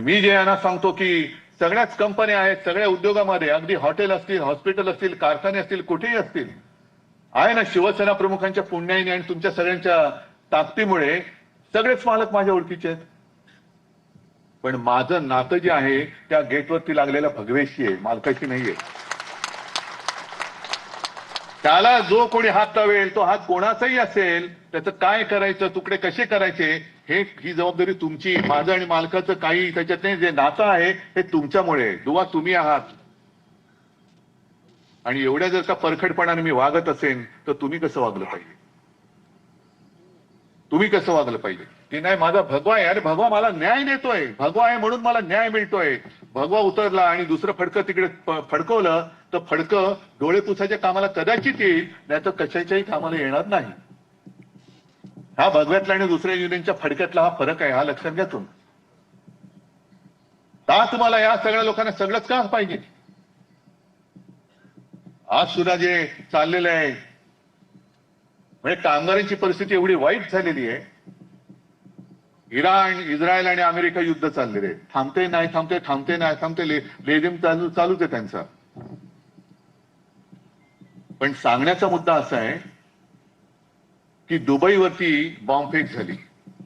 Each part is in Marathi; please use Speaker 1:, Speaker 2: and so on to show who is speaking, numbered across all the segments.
Speaker 1: मी जे यांना सांगतो की सगळ्याच कंपन्या आहेत, सगळ्या उद्योगामध्ये, अगदी हॉटेल असतील, हॉस्पिटल असतील, कारखाने असतील, कुठेही असतील, आहे ना, शिवसेना प्रमुखांच्या पुण्याईने आणि तुमच्या सगळ्यांच्या ताकदीमुळे सगळेच मालक माझ्या ओळखीचे आहेत. पण माझं नातं जे आहे त्या गेटवरती लागलेल्या भगवेशी आहे, मालकाशी नाहीये. त्याला जो कोणी हात लावेल, तो हात कोणाचाही असेल, त्याचं काय करायचं, तुकडे कसे करायचे, ही जबाबदारी तुमची. माझं आणि मालकाचं काही त्याच्यात नाही. जे नातं आहे हे तुमच्यामुळे. दुवा तुम्ही आहात. आणि एवढ्या जर का परखडपणाने मी वागत असेल तर तुम्ही कसं वागलं पाहिजे? तुम्ही कसं वागलं पाहिजे की नाही माझा भगवा आहे, अरे भगवा मला न्याय देतोय, भगवा आहे म्हणून मला न्याय मिळतोय. भगवा उतरला आणि दुसरं फडकं तिकडे फडकवलं तर फडकं डोळे पुसायच्या कामाला कदाचित येईल, नाही तर कशाच्याही कामाला येणार नाही. हा भगव्यातला आणि दुसऱ्या युनियनच्या फडक्यातला हा फरक आहे, हा लक्षात घ्या तुम्ही. का तुम्हाला या सगळ्या लोकांना सगळंच का पाहिजे? आज सुद्धा जे चाललेलं आहे म्हणजे कामगारांची परिस्थिती एवढी वाईट झालेली आहे. इराण, इस्रायल आणि अमेरिका युद्ध चाललेले आहे. थांबते नाही थांबते, थांबते नाही थांबते, लेझिम चालूच आहे त्यांचा. पण सांगण्याचा मुद्दा असा आहे की दुबईवरती बॉम्बफेक झाली,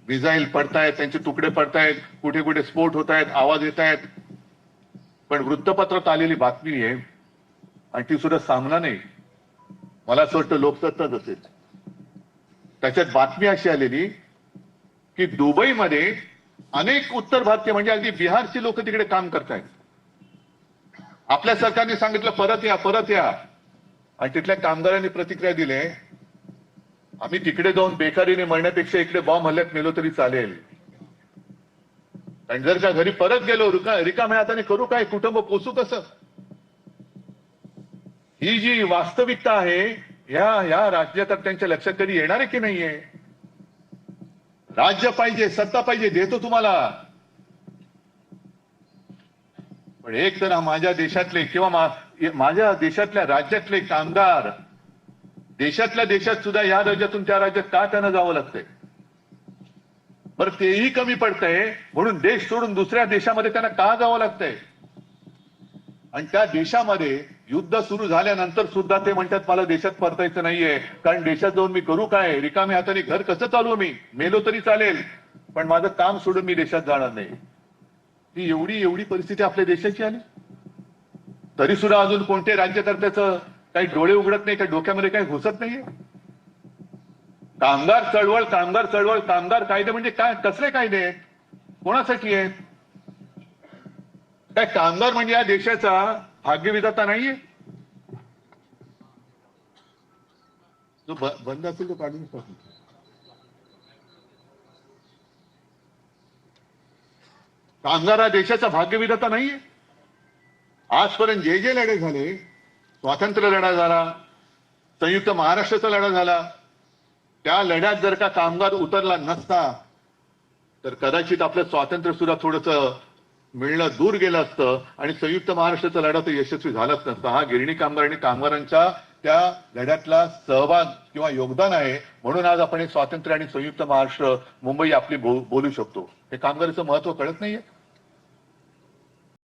Speaker 1: मिसाईल पडतायत, त्यांचे तुकडे पडतायत, कुठे कुठे स्फोट होत आहेत, आवाज येत आहेत. पण वृत्तपत्रात आलेली बातमी आहे आणि ती सुद्धा सामना नाही, मला असं वाटतं लोकसत्ताच असेल. त्याच्यात बातमी अशी आलेली की दुबईमध्ये अनेक उत्तर भारतीय म्हणजे अगदी बिहारची लोक तिकडे काम करतायत. आपल्या सरकारने सांगितलं परत या, परत या. आणि तिथल्या कामगारांनी प्रतिक्रिया दिली, आम्ही तिकडे जाऊन बेकारीने मरण्यापेक्षा इकडे बॉम्ब हल्ल्यात मेलो तरी चालेल. आणि जर का घरी परत गेलो रिकाम्या हाताने करू काय, कुटुंब पोसू कसं? ही जी वास्तविकता आहे या राज्यकर्त्यांच्या लक्षात कधी येणार आहे की नाहीये? राज्य पाहिजे, सत्ता पाहिजे, देतो तुम्हाला. पण एक तर माझ्या देशातले किंवा माझ्या देशातल्या राज्यातले कामगार देशातल्या देशात सुद्धा या राज्यातून त्या राज्यात का त्यांना जावं लागतंय? बरं तेही कमी पडतंय म्हणून देश सोडून दुसऱ्या देशामध्ये त्यांना का जावं लागतंय? आणि त्या देशामध्ये युद्ध सुरू झाल्यानंतर सुद्धा ते म्हणतात मला देशात परतायचं नाहीये, कारण देशात जाऊन मी करू काय? रिकाम्या हाताने घर कसं चालवू? मी मेलो तरी चालेल पण माझं काम सोडून मी देशात जाणार नाही. ही एवढी परिस्थिती आपल्या देशाची आली तरी सुद्धा अजून कोणते राज्यकर्त्याचं काही डोळे उघडत नाही, काही डोक्यामध्ये काही घुसत नाहीये. कामगार चळवळ, कामगार चळवळ, कामगार कायदे म्हणजे काय? कसले कायदे आहेत? कोणासाठी आहेत? काय कामगार म्हणजे या देशाचा भाग्यविधाता नाहीये? जो बंद असेल तो काढून टाकू. कामगार हा देशाचा भाग्यविधाता नाहीये? आजपर्यंत जे लढे झाले, स्वातंत्र्य लढा झाला, संयुक्त महाराष्ट्राचा लढा झाला, त्या लढ्यात जर का कामगार उतरला नसता तर कदाचित आपलं स्वातंत्र्य सुद्धा थोडंसं मिळणं दूर गेलं असतं आणि संयुक्त महाराष्ट्राचा लढा तर यशस्वी झालाच नसता. हा गिरणी कामगार आणि कामगारांच्या त्या लढ्यातला सहभाग किंवा योगदान आहे, म्हणून आज आपण हे स्वातंत्र्य आणि संयुक्त महाराष्ट्र मुंबई आपली बोलू शकतो. हे कामगाराचं महत्व कळत नाहीये.